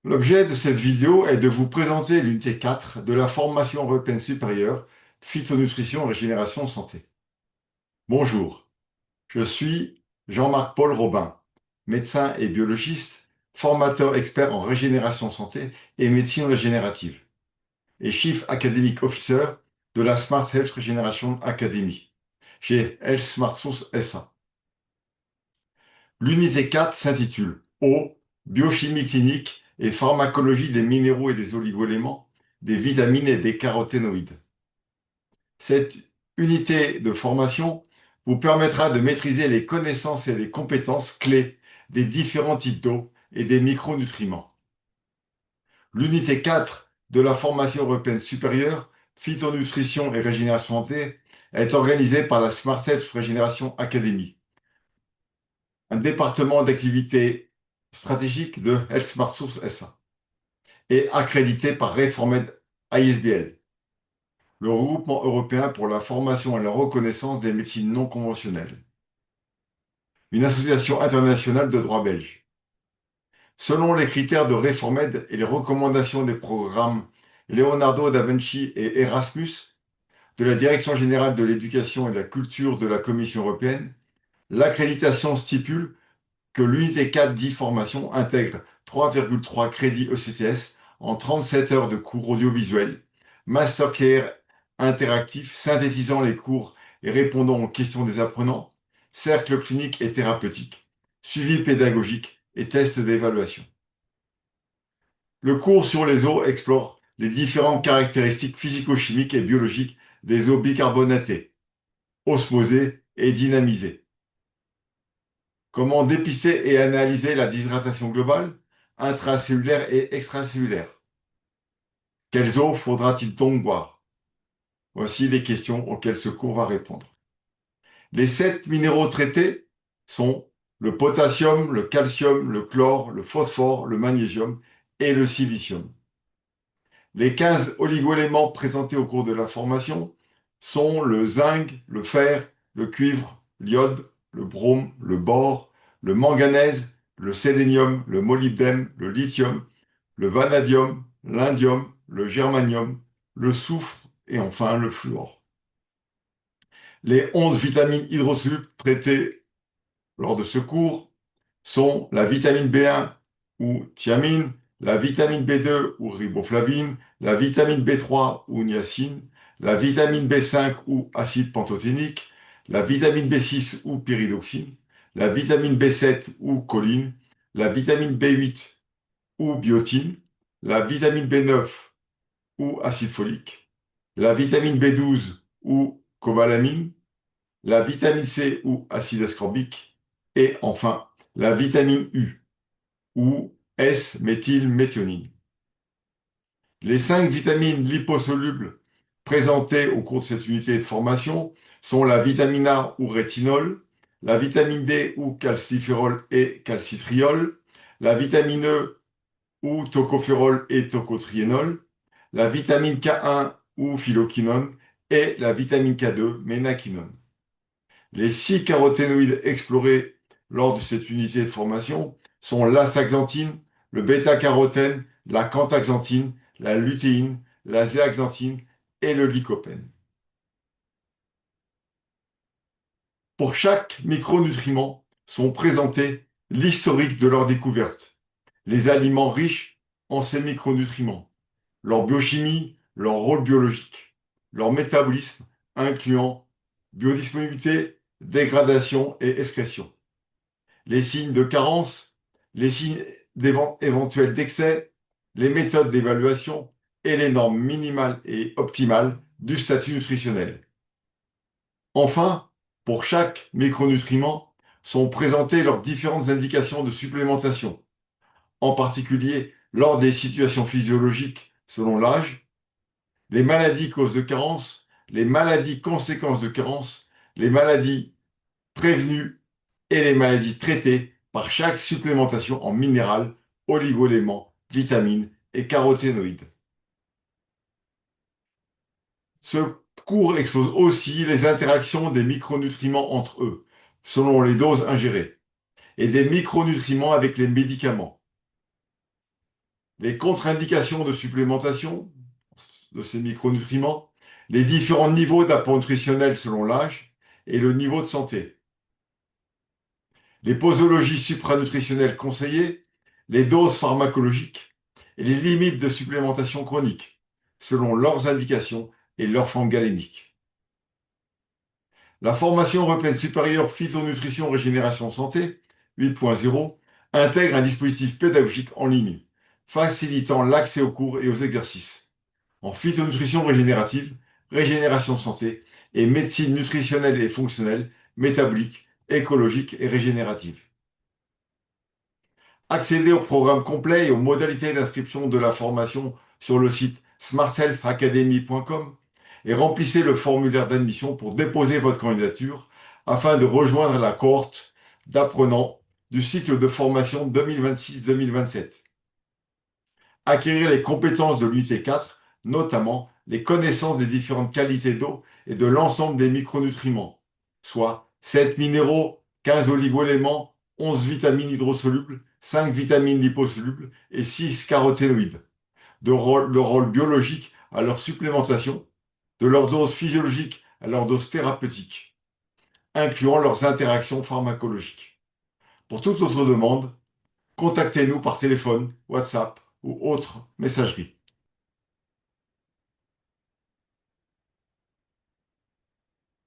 L'objet de cette vidéo est de vous présenter l'unité 4 de la formation européenne supérieure Phytonutrition, Régénération, Santé. Bonjour, je suis Jean-Marc Paul Robin, médecin et biologiste, formateur expert en régénération santé et médecine régénérative, et Chief Academic Officer de la Smart Health Regeneration Academy, chez Health Smart Source SA. L'unité 4 s'intitule Eau, biochimie clinique et pharmacologie des minéraux et des oligoéléments, des vitamines et des caroténoïdes. Cette unité de formation vous permettra de maîtriser les connaissances et les compétences clés des différents types d'eau et des micronutriments. L'unité 4 de la formation européenne supérieure, Phytonutrition et Régénération santé, est organisée par la Smart Health Régénération Academy, un département d'activité stratégique de Health Smart Source SA, et accrédité par Reformed ISBL, le regroupement européen pour la formation et la reconnaissance des médecines non conventionnelles, une association internationale de droit belge. Selon les critères de Reformed et les recommandations des programmes Leonardo da Vinci et Erasmus de la Direction générale de l'éducation et de la culture de la Commission européenne, l'accréditation stipule que l'unité 4 d'e-formation intègre 3,3 crédits ECTS en 37 heures de cours audiovisuels, masterclass interactifs synthétisant les cours et répondant aux questions des apprenants, cercles cliniques et thérapeutiques, suivi pédagogique et tests d'évaluation. Le cours sur les eaux explore les différentes caractéristiques physico-chimiques et biologiques des eaux bicarbonatées, osmosées et dynamisées. Comment dépister et analyser la déshydratation globale, intracellulaire et extracellulaire? Quelles eaux faudra-t-il donc boire? Voici les questions auxquelles ce cours va répondre. Les 7 minéraux traités sont le potassium, le calcium, le chlore, le phosphore, le magnésium et le silicium. Les 15 oligoéléments présentés au cours de la formation sont le zinc, le fer, le cuivre, l'iode, le brome, le bore, le manganèse, le sélénium, le molybdène, le lithium, le vanadium, l'indium, le germanium, le soufre et enfin le fluor. Les 11 vitamines hydrosolubles traitées lors de ce cours sont la vitamine B1 ou thiamine, la vitamine B2 ou riboflavine, la vitamine B3 ou niacine, la vitamine B5 ou acide pantothénique, la vitamine B6 ou pyridoxine, la vitamine B7 ou choline, la vitamine B8 ou biotine, la vitamine B9 ou acide folique, la vitamine B12 ou cobalamine, la vitamine C ou acide ascorbique, et enfin la vitamine U ou S-méthylméthionine. Les 5 vitamines liposolubles présentées au cours de cette unité de formation sont la vitamine A ou rétinol, la vitamine D ou calciférol et calcitriol, la vitamine E ou tocopherol et tocotriénol, la vitamine K1 ou phylloquinone et la vitamine K2, ménaquinone. Les 6 caroténoïdes explorés lors de cette unité de formation sont l'astaxanthine, le bêta-carotène, la cantaxanthine, la lutéine, la zéaxanthine et le lycopène. Pour chaque micronutriment sont présentés l'historique de leur découverte, les aliments riches en ces micronutriments, leur biochimie, leur rôle biologique, leur métabolisme, incluant biodisponibilité, dégradation et excrétion, les signes de carence, les signes éventuels d'excès, les méthodes d'évaluation et les normes minimales et optimales du statut nutritionnel. Enfin, pour chaque micronutriment, sont présentées leurs différentes indications de supplémentation, en particulier lors des situations physiologiques selon l'âge, les maladies causes de carence, les maladies conséquences de carence, les maladies prévenues et les maladies traitées par chaque supplémentation en minéral, oligoéléments, vitamines et caroténoïdes. Ce cours expose aussi les interactions des micronutriments entre eux, selon les doses ingérées, et des micronutriments avec les médicaments. les contre-indications de supplémentation de ces micronutriments, les différents niveaux d'apport nutritionnel selon l'âge et le niveau de santé, les posologies supranutritionnelles conseillées, les doses pharmacologiques et les limites de supplémentation chronique, selon leurs indications et leur forme galénique. La formation européenne supérieure Phytonutrition Régénération Santé 8.0 intègre un dispositif pédagogique en ligne, facilitant l'accès aux cours et aux exercices, en phytonutrition régénérative, régénération santé et médecine nutritionnelle et fonctionnelle, métabolique, écologique et régénérative. Accédez au programme complet et aux modalités d'inscription de la formation sur le site smarthealthacademy.com et remplissez le formulaire d'admission pour déposer votre candidature afin de rejoindre la cohorte d'apprenants du cycle de formation 2026-2027. Acquérir les compétences de l'UT 4, notamment les connaissances des différentes qualités d'eau et de l'ensemble des micronutriments, soit 7 minéraux, 15 oligoéléments, 11 vitamines hydrosolubles, 5 vitamines liposolubles et 6 caroténoïdes, le rôle biologique à leur supplémentation, de leur dose physiologique à leur dose thérapeutique, incluant leurs interactions pharmacologiques. Pour toute autre demande, contactez-nous par téléphone, WhatsApp ou autre messagerie.